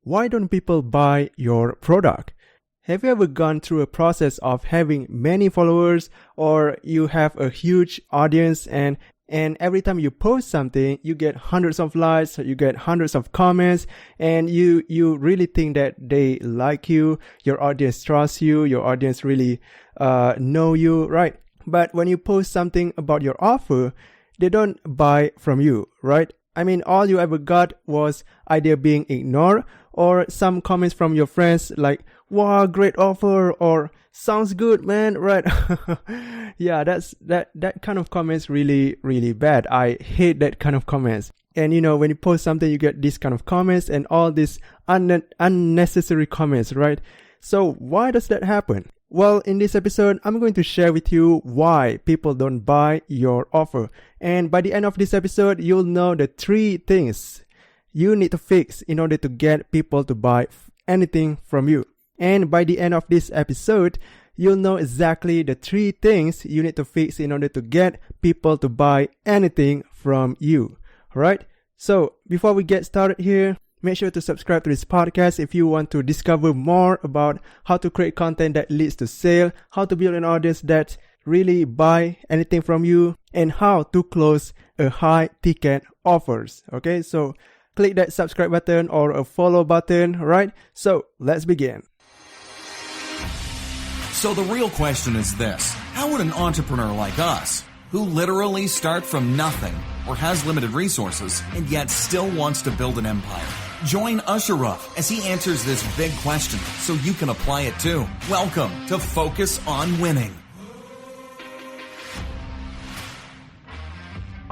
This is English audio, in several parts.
why don't people buy your product? Have you ever gone through a process of having many followers, or you have a huge audience and every time you post something, you get hundreds of likes, you get hundreds of comments, and you really think that they like you, your audience trusts you, your audience really know you, right? But when you post something about your offer, they don't buy from you, right? I mean, all you ever got was either being ignored or some comments from your friends like, wow, great offer, or sounds good, man, right? Yeah, that kind of comments really, really bad. I hate that kind of comments. And when you post something, you get these kind of comments and all these unnecessary comments, right? So why does that happen? Well, in this episode, I'm going to share with you why people don't buy your offer. And by the end of this episode, you'll know the 3 things you need to fix in order to get people to buy anything from you. And by the end of this episode, you'll know exactly the 3 things you need to fix in order to get people to buy anything from you. Alright? So, before we get started here, make sure to subscribe to this podcast if you want to discover more about how to create content that leads to sale, how to build an audience that really buy anything from you, and how to close a high ticket offers. Okay, so click that subscribe button or a follow button, right? So let's begin. So the real question is this: how would an entrepreneur like us, who literally start from nothing or has limited resources and yet still wants to build an empire, join Ashraf as he answers this big question so you can apply it too? Welcome to Focus on Winning.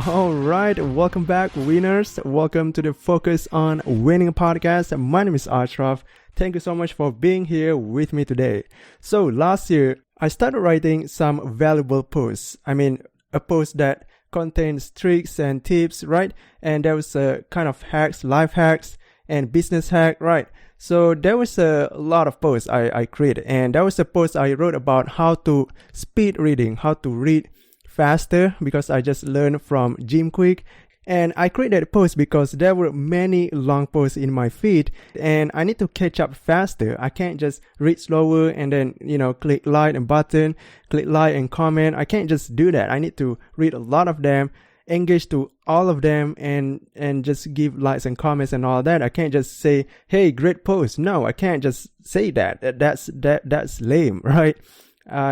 All right, welcome back, winners. Welcome to the Focus on Winning podcast. My name is Ashraf. Thank you so much for being here with me today. So last year, I started writing some valuable posts. I mean, a post that contains tricks and tips, right? And there was a kind of hacks, life hacks, and business hack, right? So there was a lot of posts I created. And there was a post I wrote about how to speed reading, how to read faster, because I just learned from Jim Quick. And I created a post because there were many long posts in my feed and I need to catch up faster. I can't just read slower and then, click like and button, click like and comment. I can't just do that. I need to read a lot of them, engage to all of them, and just give likes and comments and all that. I can't just say, hey, great post. No, I can't just say that. That's lame, right?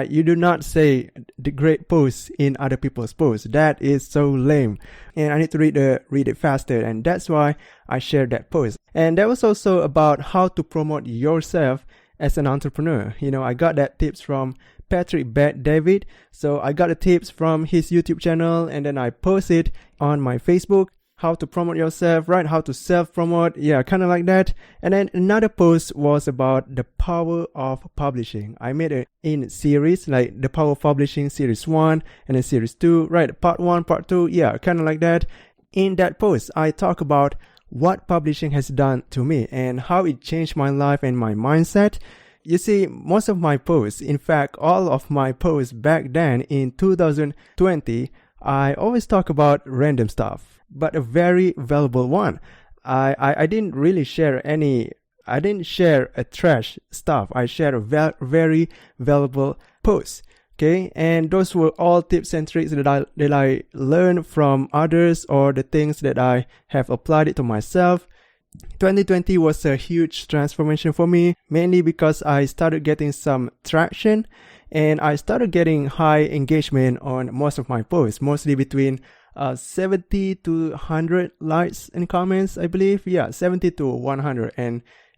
You do not say the great posts in other people's posts. That is so lame. And I need to read it faster. And that's why I shared that post. And that was also about how to promote yourself as an entrepreneur. I got that tips from Patrick Bet-David. So I got the tips from his YouTube channel and then I posted on my Facebook. How to promote yourself, right? How to self-promote. Yeah, kind of like that. And then another post was about the power of publishing. I made it in series, like the power of publishing series 1 and then series 2, right? Part 1, part 2. Yeah, kind of like that. In that post, I talk about what publishing has done to me and how it changed my life and my mindset. You see, most of my posts, in fact, all of my posts back then in 2020, I always talk about random stuff, but a very valuable one. I didn't really share I didn't share a trash stuff. I shared a very valuable post. Okay. And those were all tips and tricks that I learned from others or the things that I have applied it to myself. 2020 was a huge transformation for me, mainly because I started getting some traction and I started getting high engagement on most of my posts, mostly between 70 to 100 likes and comments, I believe. Yeah, 70 to 100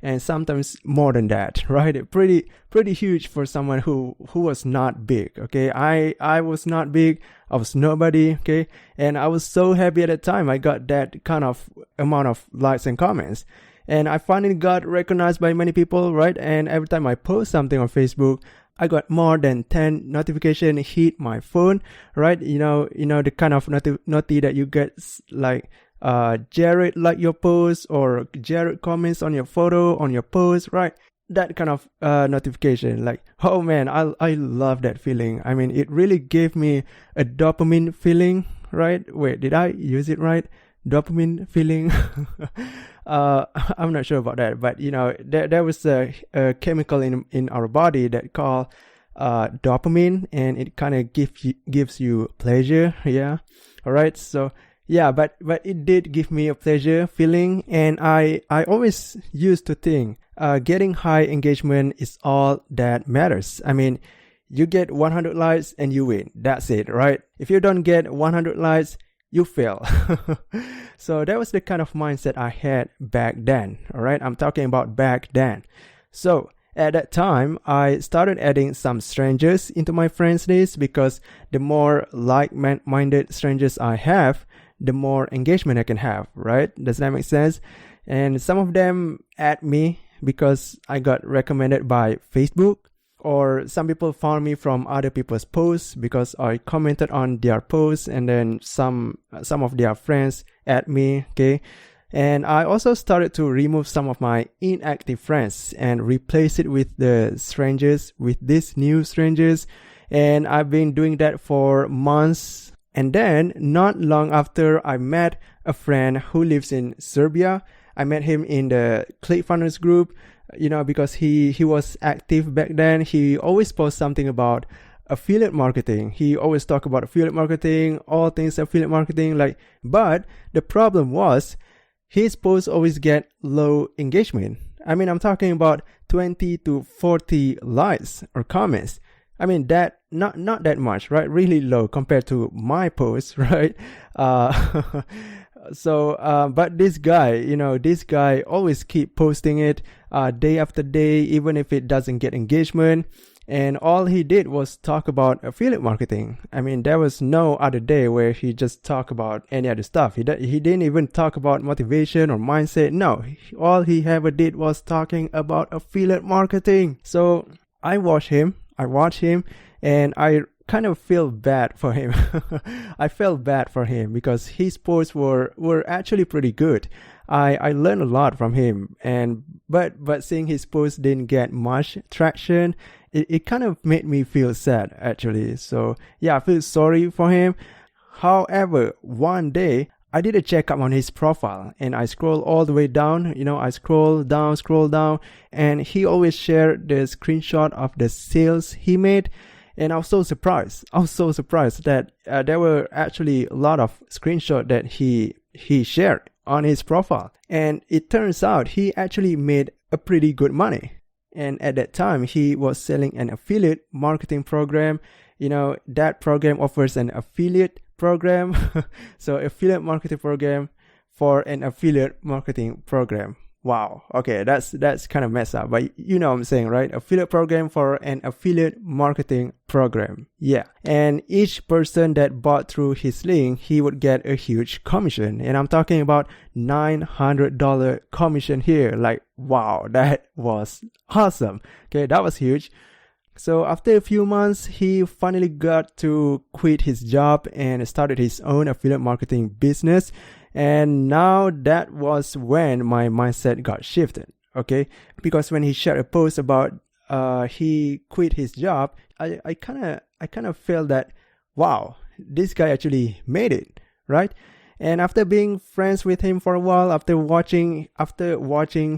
and sometimes more than that, right? Pretty huge for someone who was not big, okay? I was not big. I was nobody, okay? And I was so happy at the time I got that kind of amount of likes and comments. And I finally got recognized by many people, right? And every time I post something on Facebook, I got more than 10 notifications hit my phone, right? The kind of noti that you get like, Jared like your post or Jared comments on your photo, on your post, right? That kind of notification, like, oh man, I love that feeling. I mean, it really gave me a dopamine feeling, right? Wait, did I use it right? Dopamine feeling. I'm not sure about that, but there was a chemical in our body that called dopamine, and it kind of gives you pleasure. Yeah. All right. So yeah, but it did give me a pleasure feeling, and I always used to think getting high engagement is all that matters. I mean, you get 100 likes and you win. That's it, right? If you don't get 100 likes, you fail. So that was the kind of mindset I had back then. All right. I'm talking about back then. So at that time, I started adding some strangers into my friends list, because the more like-minded strangers I have, the more engagement I can have, right? Does that make sense? And some of them add me because I got recommended by Facebook, or some people found me from other people's posts because I commented on their posts, and then some of their friends add me, okay? And I also started to remove some of my inactive friends and replace it with these new strangers. And I've been doing that for months. And then not long after, I met a friend who lives in Serbia. I met him in the ClickFunnels group, because he was active back then. He always posts something about affiliate marketing. He always talk about affiliate marketing, all things affiliate marketing. But the problem was, his posts always get low engagement. I mean, I'm talking about 20 to 40 likes or comments. I mean, that not that much, right? Really low compared to my posts, right? But this guy always keep posting it day after day, even if it doesn't get engagement. And all he did was talk about affiliate marketing. I mean, there was no other day where he just talked about any other stuff. He didn't even talk about motivation or mindset. No, all he ever did was talking about affiliate marketing. So I watch him, and I kind of feel bad for him. I felt bad for him because his posts were actually pretty good. I learned a lot from him, but seeing his posts didn't get much traction, it kind of made me feel sad, actually. So yeah, I feel sorry for him. However, one day I did a checkup on his profile, and I scroll all the way down. I scroll down, and he always shared the screenshot of the sales he made. And I was so surprised that there were actually a lot of screenshots that he shared on his profile. And it turns out he actually made a pretty good money. And at that time, he was selling an affiliate marketing program. That program offers an affiliate program. So affiliate marketing program for an affiliate marketing program. Wow. Okay, that's kind of messed up, but you know what I'm saying, right? Affiliate program for an affiliate marketing program. Yeah. And each person that bought through his link, he would get a huge commission. And I'm talking about $900 commission here. Wow, that was awesome. Okay, that was huge. So after a few months, he finally got to quit his job and started his own affiliate marketing business. And now that was when my mindset got shifted, okay? Because when he shared a post about he quit his job, I kind of felt that, wow, this guy actually made it, right? And after being friends with him for a while, after watching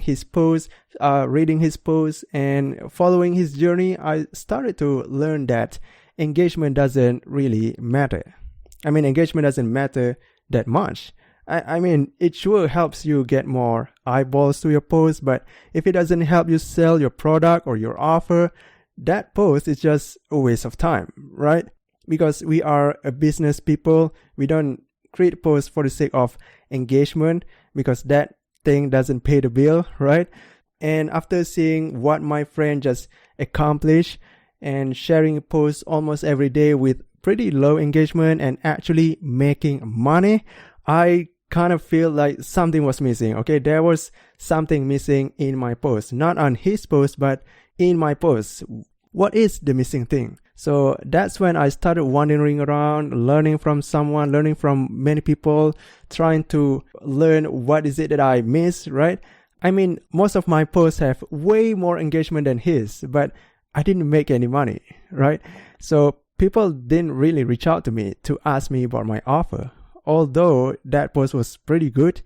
his posts, reading his posts, and following his journey, I started to learn that engagement doesn't really matter. I mean, engagement doesn't matter that much. I mean, it sure helps you get more eyeballs to your post, but if it doesn't help you sell your product or your offer, that post is just a waste of time, right? Because we are a business people, we don't create posts for the sake of engagement, because that thing doesn't pay the bill, right? And after seeing what my friend just accomplished and sharing posts almost every day with pretty low engagement and actually making money, I kind of feel like something was missing. Okay, there was something missing in my post, not on his post, but in my post. What is the missing thing? So that's when I started wandering around, learning from someone, learning from many people, trying to learn what is it that I miss, right? I mean, most of my posts have way more engagement than his, but I didn't make any money, right? So people didn't really reach out to me to ask me about my offer. Although that post was pretty good,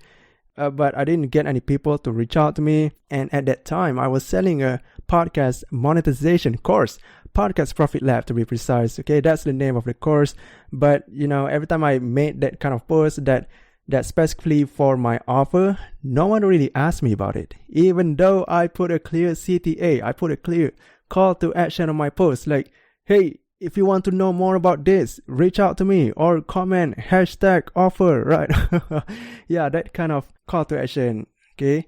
but I didn't get any people to reach out to me. And at that time, I was selling a podcast monetization course, Podcast Profit Lab to be precise. Okay, that's the name of the course. But every time I made that kind of post that specifically for my offer, no one really asked me about it. Even though I put a clear CTA, I put a clear call to action on my post, like, hey, if you want to know more about this, reach out to me or comment #offer, right? Yeah, that kind of call to action. Okay.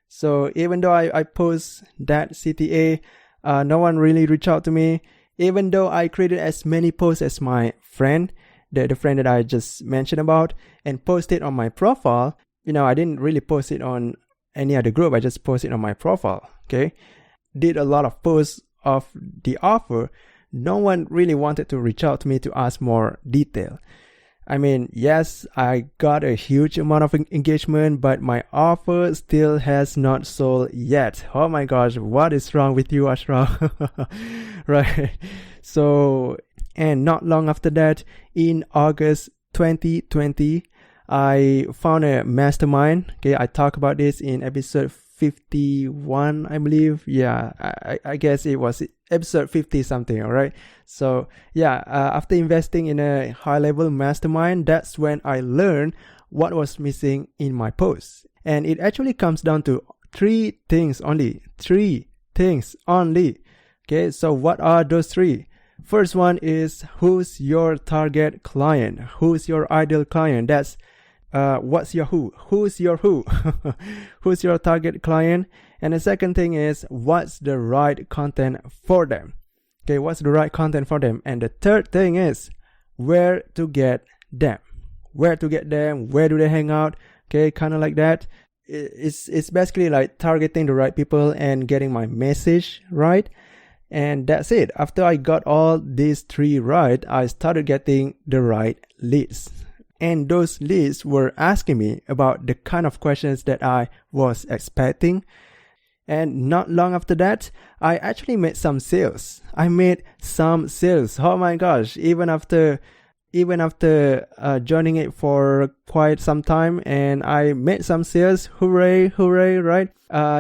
So even though I post that CTA, no one really reached out to me. Even though I created as many posts as my friend, the friend that I just mentioned about, and posted on my profile, I didn't really post it on any other group. I just posted on my profile. Okay. Did a lot of posts of the offer. No one really wanted to reach out to me to ask more detail. I mean, yes, I got a huge amount of engagement, but my offer still has not sold yet. Oh my gosh, what is wrong with you, Ashraf? Right. So, and not long after that, in August 2020, I found a mastermind. Okay, I talked about this in episode 51, I believe. Yeah, I guess it was episode 50 something. All right. So yeah, after investing in a high level mastermind, that's when I learned what was missing in my posts. And it actually comes down to three things only. Okay. So what are those three? First one is, who's your target client? Who's your ideal client? That's what's your who? Who's your who? Who's your target client? And the second thing is, what's the right content for them? Okay, what's the right content for them? And the third thing is, where to get them? Where to get them? Where do they hang out? Okay, kind of like that. It's basically like targeting the right people and getting my message right. And that's it. After I got all these three right, I started getting the right leads. And those leads were asking me about the kind of questions that I was expecting. And not long after that, I actually made some sales. Oh my gosh. Even after joining it for quite some time, and I made some sales. Hooray, right?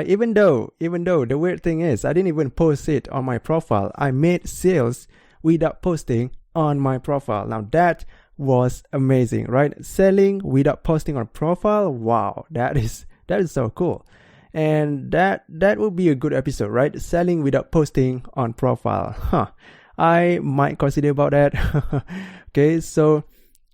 Even though the weird thing is, I didn't even post it on my profile. I made sales without posting on my profile. Now that was amazing, right? Selling without posting on profile. Wow, that is so cool. And that would be a good episode, right? Selling without posting on profile. I might consider about that. Okay, so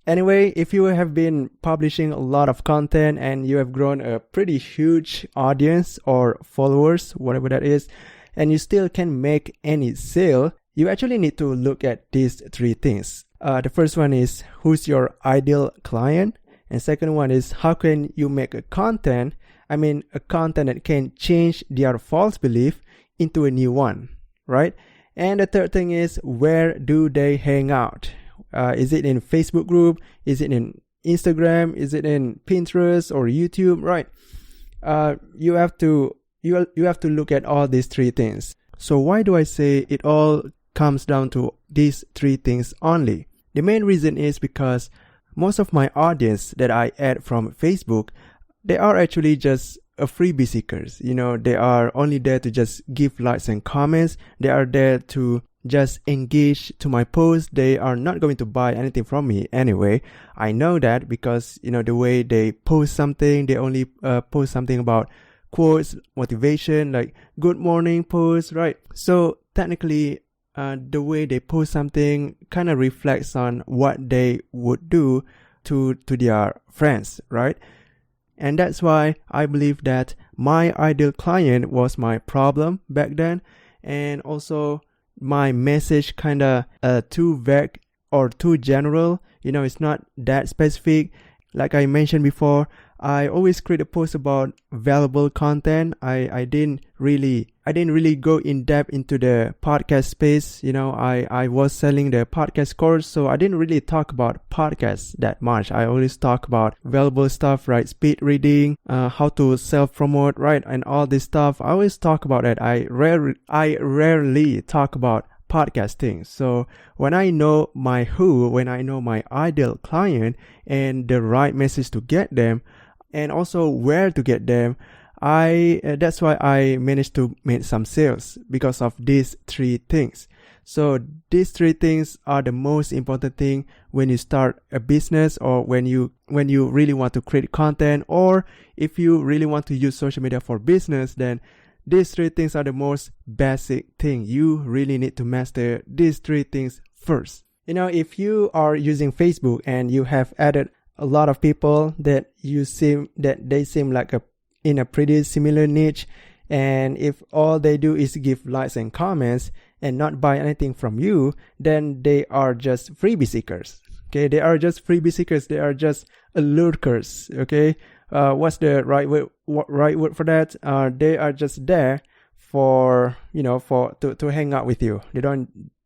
anyway, if you have been publishing a lot of content and you have grown a pretty huge audience or followers, whatever that is, and you still can't make any sale, you actually need to look at these three things. The first one is, who's your ideal client? And second one is, how can you make a content that can change their false belief into a new one, right? And the third thing is, where do they hang out? Is it in Facebook group? Is it in Instagram? Is it in Pinterest or YouTube? Right? You have to look at all these three things. So why do I say it all comes down to these three things only? The main reason is because most of my audience that I add from Facebook, they are actually just freebie seekers. They are only there to just give likes and comments. They are there to just engage to my post. They are not going to buy anything from me anyway. I know that because, the way they post something, they only post something about quotes, motivation, like good morning post, right? So technically, the way they post something kind of reflects on what they would do to their friends, right? And that's why I believe that my ideal client was my problem back then. And also my message kind of too vague or too general. It's not that specific. Like I mentioned before, I always create a post about valuable content. I didn't really go in depth into the podcast space. I was selling the podcast course, so I didn't really talk about podcasts that much. I always talk about valuable stuff, right? Speed reading, how to self-promote, right? And all this stuff. I always talk about that. I rarely talk about podcasting. So when I know my who, when I know my ideal client and the right message to get them, and also where to get them, that's why I managed to make some sales because of these 3 things. So these 3 things are the most important thing when you start a business, or when you really want to create content, or if you really want to use social media for business, then these 3 things are the most basic thing. You really need to master these 3 things first. If you are using Facebook and you have added a lot of people that they seem like in a pretty similar niche, and if all they do is give likes and comments and not buy anything from you, then they are just freebie seekers. Okay, they are just freebie seekers. They are just lurkers. Okay, what's the right word for that? They are just there to hang out with you.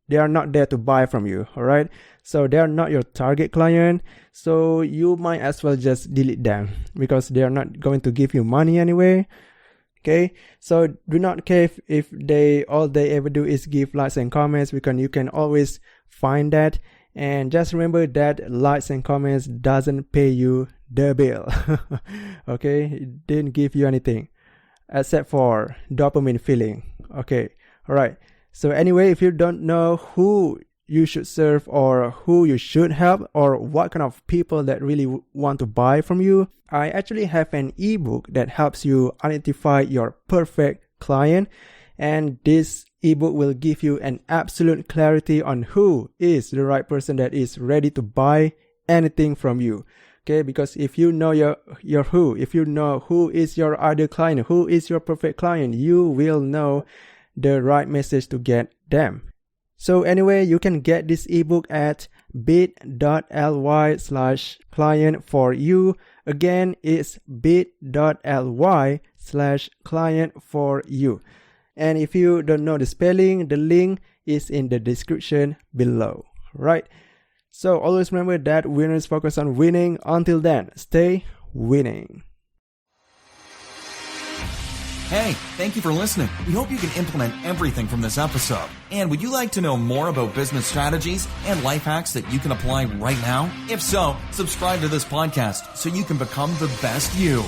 They are not there to buy from you. All right, so they are not your target client. So you might as well just delete them, because they are not going to give you money anyway. Okay, so do not care if all they ever do is give likes and comments, because you can always find that. And just remember that likes and comments doesn't pay you the bill. Okay, it didn't give you anything except for dopamine feeling. Okay, all right. So anyway, if you don't know who you should serve, or who you should help, or what kind of people that really want to buy from you, I actually have an ebook that helps you identify your perfect client. And this ebook will give you an absolute clarity on who is the right person that is ready to buy anything from you. Okay, because if you know your who, if you know who is your ideal client, who is your perfect client, you will know the right message to get them. So anyway, you can get this ebook at bit.ly/client4you. Again, it's bit.ly/client4you. And if you don't know the spelling, the link is in the description below. Right? So always remember that winners focus on winning. Until then, stay winning. Hey, thank you for listening. We hope you can implement everything from this episode. And would you like to know more about business strategies and life hacks that you can apply right now? If so, subscribe to this podcast so you can become the best you.